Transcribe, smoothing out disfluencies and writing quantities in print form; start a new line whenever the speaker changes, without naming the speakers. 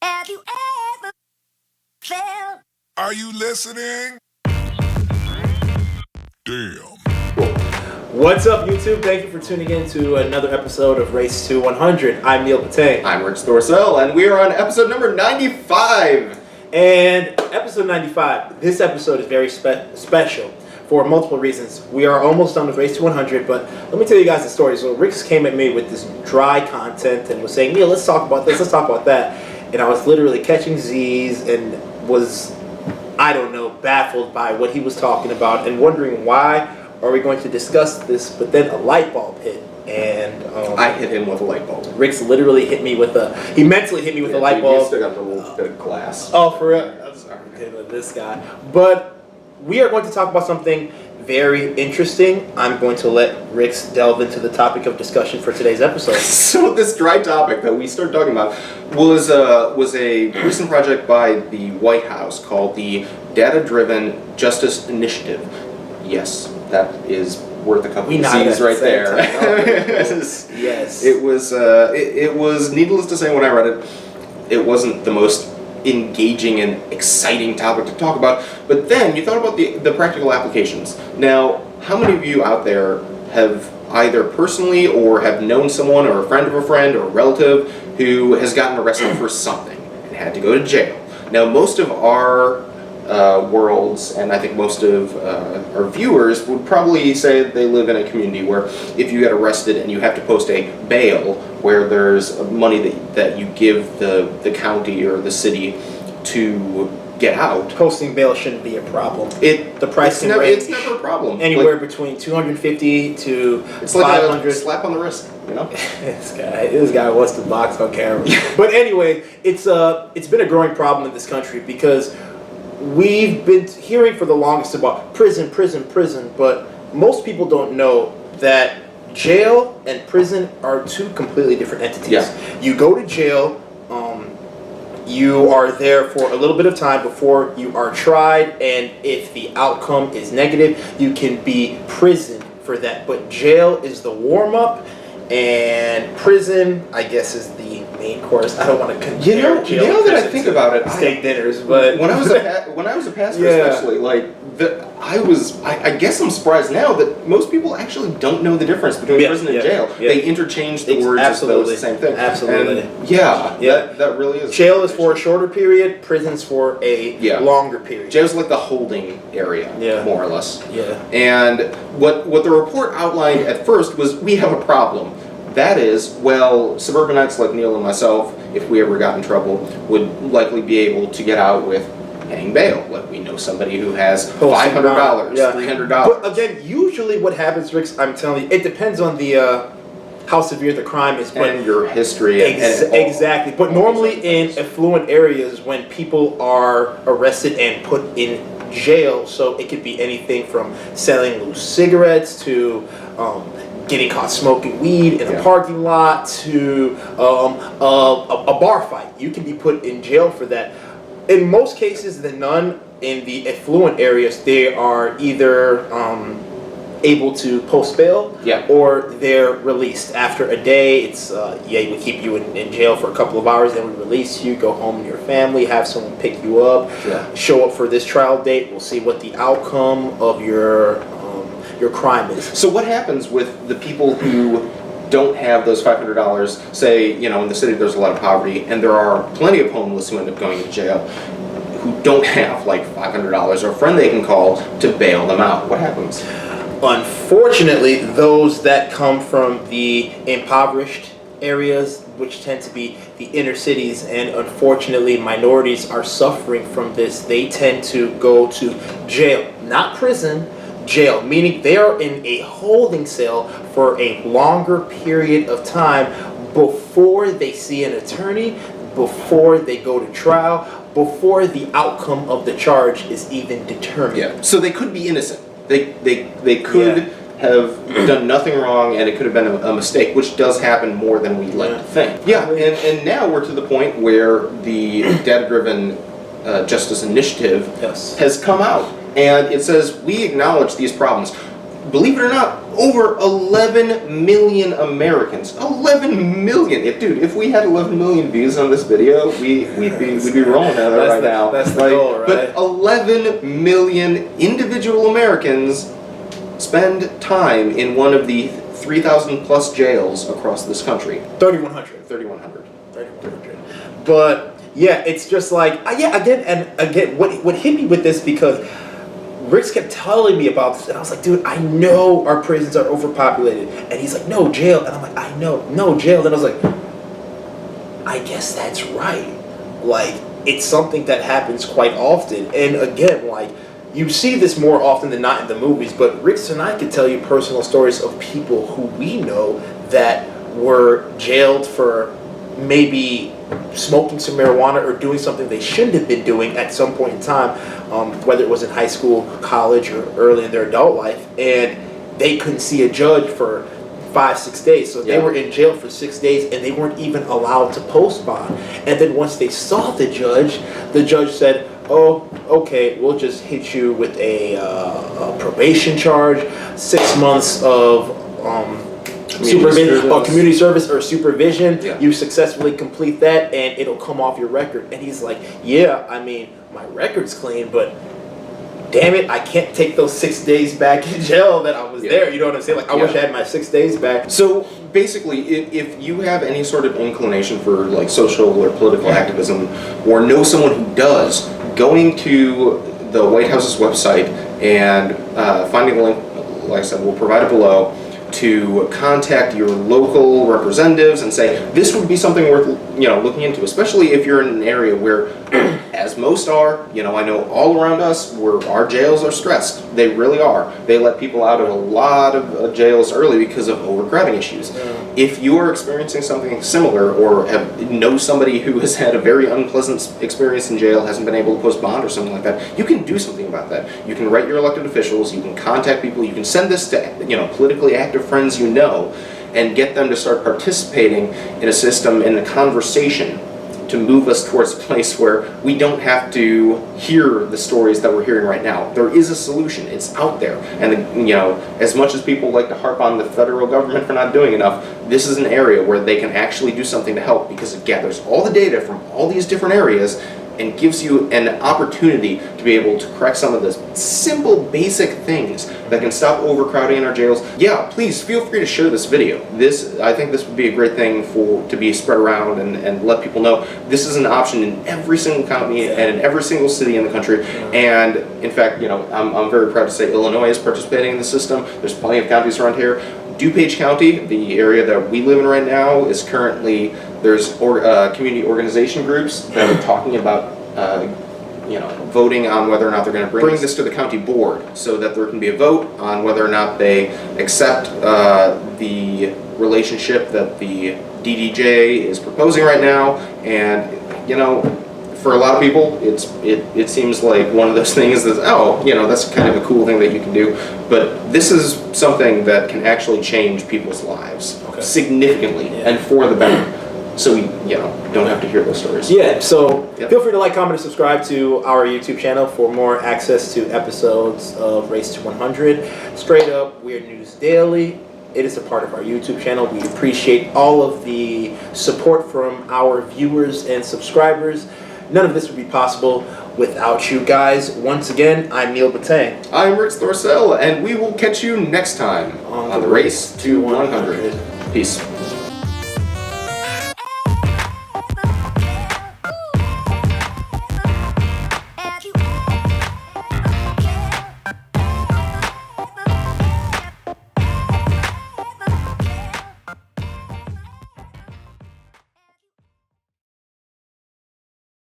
Have you ever felt?
Are you listening? Damn.
What's up, YouTube? Thank you for tuning in to another episode of Race to 100. I'm Neil Patang.
I'm Rich Thorcell, and we are on episode number 95.
And episode 95, this episode is very special for multiple reasons. We are almost done with Race to 100, but let me tell you guys the story. So Rick came at me with this dry content and was saying, Neil, let's talk about this, let's talk about that. And I was literally catching Z's and was, I don't know, baffled by what he was talking about and wondering why are we going to discuss this, but then a light bulb hit. And
I hit him with a light bulb.
Rick's literally hit me with he mentally hit me with a light bulb.
You still got the little bit of glass.
Oh, for real? I'm sorry. Okay, with this guy. But we are going to talk about something very interesting. I'm going to let Rick delve into the topic of discussion for today's episode.
So this dry topic that we started talking about was a recent project by the White House called the Data-Driven Justice Initiative. Yes, that is worth a couple of C's right there.
Yes.
It was needless to say when I read it, it wasn't the most engaging and exciting topic to talk about, but then you thought about the practical applications. Now, how many of you out there have either personally or have known someone or a friend of a friend or a relative who has gotten arrested for something and had to go to jail? Now, most of our worlds, and I think most of our viewers would probably say they live in a community where if you get arrested and you have to post a bail where there's money that you give the county or the city to get out.
Posting bail shouldn't be a problem. The price
it's
range
never a problem.
Anywhere between $250 to
it's like
$500.
A slap on the wrist, you know.
This guy wants to box on camera. But anyway, it's been a growing problem in this country because we've been hearing for the longest about prison, but most people don't know that jail and prison are two completely different entities.
Yeah.
You go to jail, you are there for a little bit of time before you are tried, and if the outcome is negative, you can be prisoned for that. But jail is the warm-up, and prison, I guess, is the main course. I don't want to compare jail
now that I think about it,
steak dinners, but
when I was a pastor, especially, I guess I'm surprised now that most people actually don't know the difference between prison and jail. Yeah. They interchange the words as though it's the same thing.
Absolutely.
And that really is.
Jail is for a shorter period. Prison's for a longer period.
Jail's like the holding area, more or less.
Yeah.
And what the report outlined at first was we have a problem. That is, suburbanites like Neil and myself, if we ever got in trouble, would likely be able to get out with paying bail. Like we know somebody who has $500, $300.
But again, usually what happens, Rick, I'm telling you, it depends on the how severe the crime is. But
and your history.
Exactly. But normally in affluent areas, when people are arrested and put in jail, so it could be anything from selling loose cigarettes to getting caught smoking weed in a parking lot to a bar fight. You can be put in jail for that. In most cases, the none in the affluent areas, they are either able to post bail or they're released after a day. It's we keep you in jail for a couple of hours, then we release you, go home to your family, have someone pick you up, show up for this trial date. We'll see what the outcome of your crime is.
So what happens with the people who don't have those $500? Say, in the city there's a lot of poverty, and there are plenty of homeless who end up going to jail who don't have like $500 or a friend they can call to bail them out. What happens?
Unfortunately, those that come from the impoverished areas, which tend to be the inner cities, and unfortunately minorities are suffering from this, they tend to go to jail, not prison. Jail, meaning they are in a holding cell for a longer period of time before they see an attorney, before they go to trial, before the outcome of the charge is even determined.
Yeah. So they could be innocent. They could have done nothing wrong, and it could have been a mistake, which does happen more than we'd like to think. Yeah, and now we're to the point where the Data-Driven Justice Initiative has come out. And it says, we acknowledge these problems. Believe it or not, Over 11 million Americans. 11 million! If we had 11 million views on this video, we'd be rolling out there right now.
That's the goal, right?
But 11 million individual Americans spend time in one of the 3,000 plus jails across this country.
3,100.
3,100.
3,100. But yeah, it's just like again, what hit me with this, because Rick's kept telling me about this, and I was like, dude, I know our prisons are overpopulated. And he's like, no, jail. And I'm like, I know, no, jail. And I was like, I guess that's right. Like, it's something that happens quite often. And again, like, you see this more often than not in the movies, but Rick and I could tell you personal stories of people who we know that were jailed for maybe smoking some marijuana or doing something they shouldn't have been doing at some point in time, whether it was in high school, college, or early in their adult life, and they couldn't see a judge for 5-6 days. So they were in jail for 6 days, and they weren't even allowed to post bond. And then once they saw the judge said, oh, okay, we'll just hit you with a probation charge, 6 months of community service or supervision.
Yeah.
You successfully complete that, and it'll come off your record. And he's like, yeah, I mean, my record's clean, but damn it, I can't take those 6 days back in jail that I was there. You know what I'm saying? Like, I wish I had my 6 days back.
So basically, if you have any sort of inclination for like social or political activism, or know someone who does, going to the White House's website and finding the link, like I said, we'll provide it below, to contact your local representatives and say, this would be something worth looking into, especially if you're in an area where, as most are, I know all around us, where our jails are stressed. They really are. They let people out of a lot of jails early because of overcrowding issues. If you are experiencing something similar, or know somebody who has had a very unpleasant experience in jail, hasn't been able to post bond or something like that, you can do something about that. You can write your elected officials, you can contact people, you can send this to politically active friends you know, and get them to start participating in a system, in a conversation, to move us towards a place where we don't have to hear the stories that we're hearing right now. There is a solution. It's out there. And, as much as people like to harp on the federal government for not doing enough, this is an area where they can actually do something to help, because it gathers all the data from all these different areas and gives you an opportunity to be able to correct some of the simple, basic things that can stop overcrowding in our jails. Yeah, please feel free to share this video. I think this would be a great thing to be spread around and let people know this is an option in every single county and in every single city in the country. And in fact, I'm very proud to say Illinois is participating in the system. There's plenty of counties around here. DuPage County, the area that we live in right now, is currently, there's community organization groups that are talking about voting on whether or not they're going to bring this to the county board, so that there can be a vote on whether or not they accept the relationship that the DDJ is proposing right now. And for a lot of people, it seems like one of those things that, that's kind of a cool thing that you can do. But this is something that can actually change people's lives significantly and for the better. So we, don't have to hear those stories.
Yeah, so feel free to like, comment, and subscribe to our YouTube channel for more access to episodes of Race to 100. Straight up, Weird News Daily. It is a part of our YouTube channel. We appreciate all of the support from our viewers and subscribers. None of this would be possible without you guys. Once again, I'm Neil Batang.
I'm Rick Thorcell, and we will catch you next time on the Race to 100. Peace.